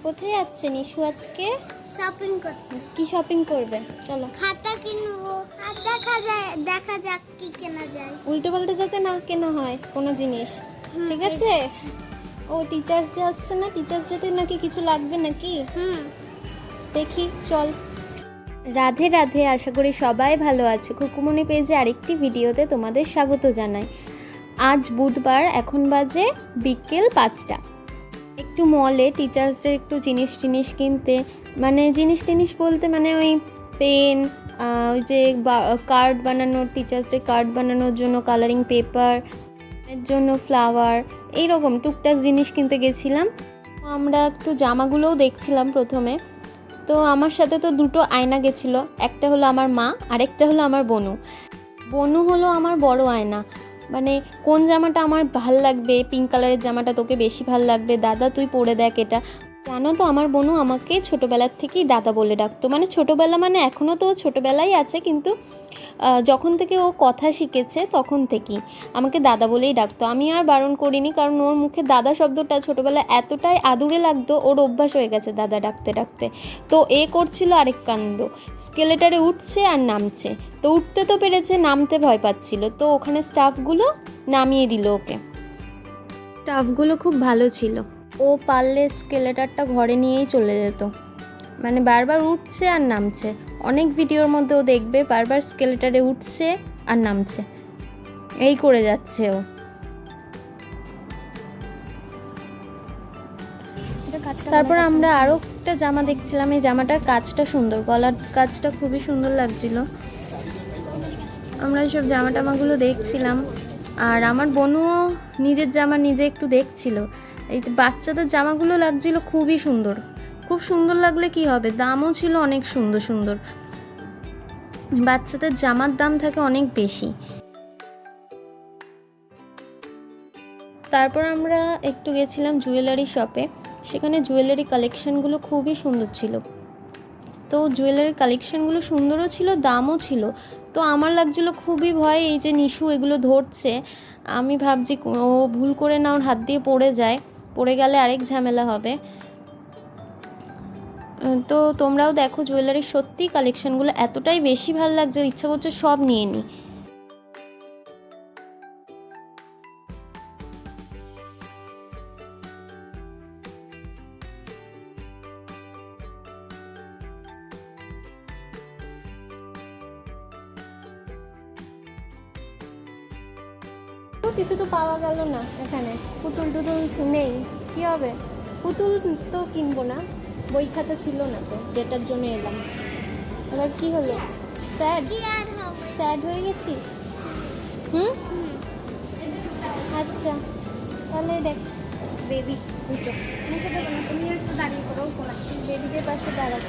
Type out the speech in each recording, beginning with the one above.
কোথায় যাচ্ছে নিশু আজকে? শপিং করতে। কি শপিং করবে? চলো। খাতা কিনবো আর দেখা যাক কি কেনা যায়। উল্টো পাল্টে যাতে না কেনা হয় কোনো জিনিস, ঠিক আছে? ও টিচার্স ডে আসছে না, টিচার্স ডেতে নাকি কিছু লাগবে নাকি? দেখি চল। রাধে রাধে, আশা করি সবাই ভালো আছে। খুকুমনি পেজে আরেকটি ভিডিওতে তোমাদের স্বাগত জানাই। আজ বুধবার, এখন বাজে বিকেল 5টা। একটু মলে টিচার্স ডে একটু জিনিস কিনতে, মানে জিনিস বলতে মানে ওই পেন, ওই যে কার্ড বানানোর, টিচার্স ডে কার্ড বানানোর জন্য কালারিং পেপার, এর জন্য ফ্লাওয়ার, এইরকম টুকটাক জিনিস কিনতে গেছিলাম। আমরা একটু জামাগুলোও দেখছিলাম প্রথমে। তো আমার সাথে তো দুটো আয়না গেছিলো, একটা হলো আমার মা, আরেকটা হলো আমার বনু হলো আমার বড় আয়না। মানে কোন জামাটা আমার ভাল লাগবে, পিঙ্ক কালারের জামাটা তোকে বেশি ভাল লাগবে, দাদা তুই পরে দেখ এটা। জানো তো আমার বনু আমাকে ছোটোবেলার থেকেই দাদা বলে ডাকতো, মানে ছোটোবেলা মানে এখনও তো ছোটোবেলাই আছে, কিন্তু যখন থেকে ও কথা শিখেছে তখন থেকেই আমাকে দাদা বলেই ডাকতো। আমি আর বারণ করিনি, কারণ ওর মুখে দাদা শব্দটা ছোটোবেলায় এতটাই আদুরে লাগতো, ওর অভ্যাস হয়ে গেছে দাদা ডাকতে। তো এ করছিল আরেক কাণ্ড, স্কেলেটারে উঠছে আর নামছে। তো উঠতে তো পেরেছে, নামতে ভয় পাচ্ছিল, তো ওখানে স্টাফগুলো নামিয়ে দিল ওকে। স্টাফগুলো খুব ভালো ছিল, ও পারলে স্কেলেটারটা ঘরে নিয়েই চলে যেত। মানে বারবার উঠছে আর নামছে, অনেক ভিডিওর মধ্যে ও দেখবে বারবার স্কেলেটারে উঠছে আর নামছে, এই করে যাচ্ছে ও। তারপর আমরা আরও একটা জামা দেখছিলাম, এই জামাটার কাজটা সুন্দর, গলার কাজটা খুবই সুন্দর লাগছিল। আমরা এইসব জামাগুলো দেখছিলাম, আর আমার বোনও নিজের জামা নিজে একটু দেখছিল। এই বাচ্চাদের জামাগুলো লাগছিল খুবই সুন্দর, খুব সুন্দর লাগলে কি হবে, দামও ছিল অনেক সুন্দর। বাচ্চাদের জামার দাম থাকে অনেক বেশি। তারপর আমরা একটু গেছিলাম জুয়েলারি শপে, সেখানে জুয়েলারি কালেকশানগুলো খুবই সুন্দর ছিল। তো জুয়েলারি কালেকশানগুলো সুন্দরও ছিল, দামও ছিল। তো আমার লাগছিল খুবই ভয়, এই যে নিশু এগুলো ধরছে, আমি ভাবছি ও ভুল করে না ওর হাত দিয়ে পড়ে গেলে আরেক ঝামেলা হবে। তো তোমরাও দেখো, জুয়েলারির সত্যি কালেকশানগুলো এতটাই বেশি ভালো লাগছে, ইচ্ছা করছে সব নিয়ে নিই। কিছু তো পাওয়া গেল না এখানে, পুতুল নেই, কি হবে? পুতুল তো কিনবো না, বই খাতা ছিল না তো, যেটার জন্য এলাম। এবার কি হলো? স্যাড হয়ে গেছিস? আচ্ছা তাহলে দেখ, বেবি দুটো, তুমি একটু দাঁড়িয়ে করো, বেবিদের পাশে দাঁড়াও।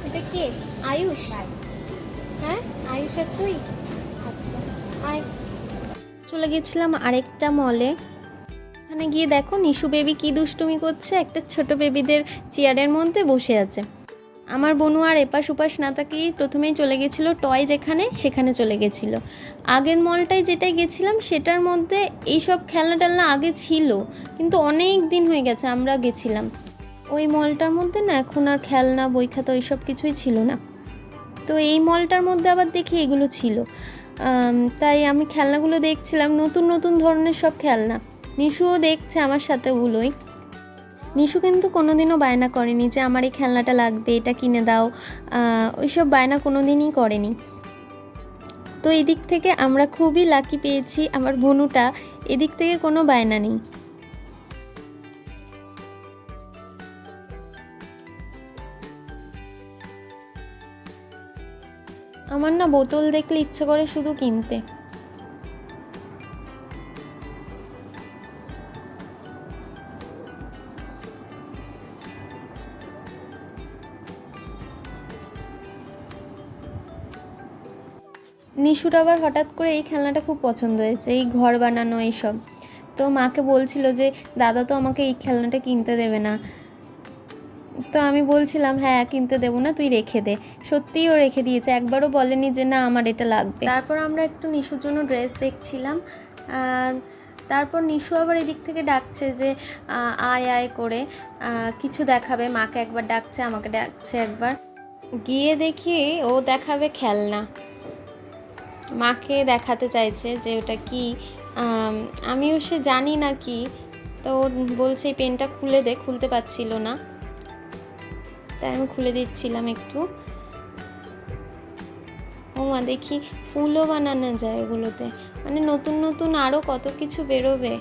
এটা কে? আয়ুষ? হ্যাঁ আয়ুষ আর তুই? আচ্ছা আয়। চলে গেছিলাম আরেকটা মলে, ওখানে গিয়ে দেখো নিশু বেবি কি দুষ্টুমি করছে, একটা ছোট বেবিদের চেয়ারের মধ্যে বসে আছে। আমার বোনু আর এপাশ ওপাশ না তাকিয়েই প্রথমেই চলে গেছিলো টয় সেখানে চলে গেছিলো। আগের মলটায় যেটাই গেছিলাম সেটার মধ্যে এইসব খেলনা টেলনা আগে ছিল, কিন্তু অনেক দিন হয়ে গেছে আমরা গেছিলাম। ওই মলটার মধ্যে না এখন আর খেলনা বই খাতা ওইসব কিছুই ছিল না। তো এই মলটার মধ্যে আবার দেখি এগুলো ছিল, তাই আমি খেলনাগুলো দেখছিলাম, নতুন ধরনের সব খেলনা। নিশুও দেখছে আমার সাথে ওগুলোই। নিশু কিন্তু কোনোদিনও বায়না করেনি যে আমার এই খেলনাটা লাগবে, এটা কিনে দাও, ওইসব বায়না কোনোদিনই করেনি। তো এদিক থেকে আমরা খুবই লাকি পেয়েছি, আমার বোনুটা এদিক থেকে কোনো বায়না নেই। আমার না বোতল দেখলে ইচ্ছে করে শুধু কিনতে। নিশুর আবার হঠাৎ করে এই খেলনাটা খুব পছন্দ হয়েছে, এই ঘর বানানো এইসব। তো মাকে বলছিল যে দাদা তো আমাকে এই খেলনাটা কিনতে দেবে না। তো আমি বলছিলাম হ্যাঁ কিনতে দেবো না, তুই রেখে দে। সত্যিই ও রেখে দিয়েছে, একবারও বলেনি যে না আমার এটা লাগবে। তারপর আমরা একটু নিশুর জন্য ড্রেস দেখছিলাম। তারপর নিশু আবার এদিক থেকে ডাকছে যে আয় আয় করে কিছু দেখাবে, মাকে একবার ডাকছে, আমাকে ডাকছে একবার। গিয়ে দেখি ও দেখাবে খেলনা, মাকে দেখাতে চাইছে যে ওটা কি, আমিও সে জানি না কি। তো ও বলছে এই পেনটা খুলে দে, খুলতে পারছিল না, তাই আমি খুলে দিচ্ছিলাম একটু। ও মা, দেখি ফুলও বানানো যায় ওগুলোতে, মানে নতুন নতুন আরও কত কিছু বেরোবে।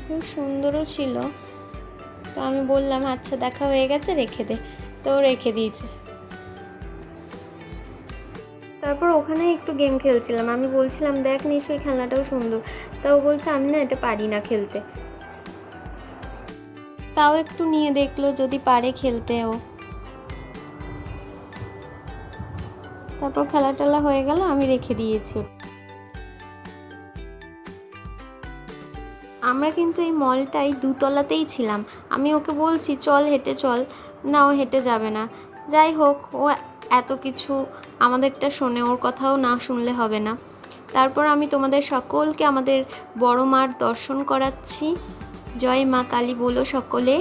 খুব সুন্দরও ছিল। তো আমি বললাম আচ্ছা দেখা হয়ে গেছে, রেখে দে। তো রেখে দিয়েছে। তারপর ওখানে একটু গেম খেলছিলাম, আমি বলছিলাম দেখ নিশ্চয়ই খেলনাটাও সুন্দর। তাও বলছে আমি না এটা পারি না খেলতে। তাও একটু নিয়ে দেখলো যদি পারে খেলতে ও। তারপর খেলা টেলা হয়ে গেল, আমি রেখে দিয়েছি। আমরা কিন্তু এই মলটাই দুতলাতেই ছিলাম। আমি ওকে বলছি চল হেঁটে চল, না ও হেঁটে যাবে না। যাই হোক, ও এত কিছু আমাদেরটা শোনে, ওর কথাও না শুনলে হবে না। তারপর আমি তোমাদের সকলকে আমাদের বড় মার দর্শন করাচ্ছি। জয় মা কালী বলো সকলে।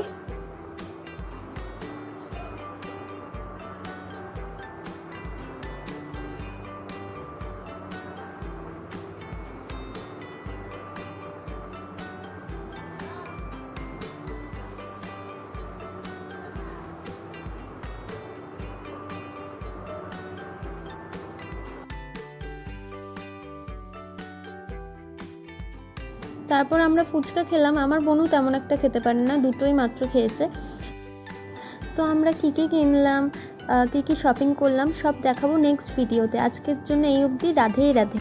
তারপর আমরা ফুচকা খেলাম। আমার বোনও তেমন একটা খেতে পারে না, দুটোই মাত্র খেয়েছে। তো আমরা কী কী কিনলাম, কী কী শপিং করলাম সব দেখাবো নেক্সট ভিডিওতে। আজকের জন্য এই অবধি। রাধে রাধে।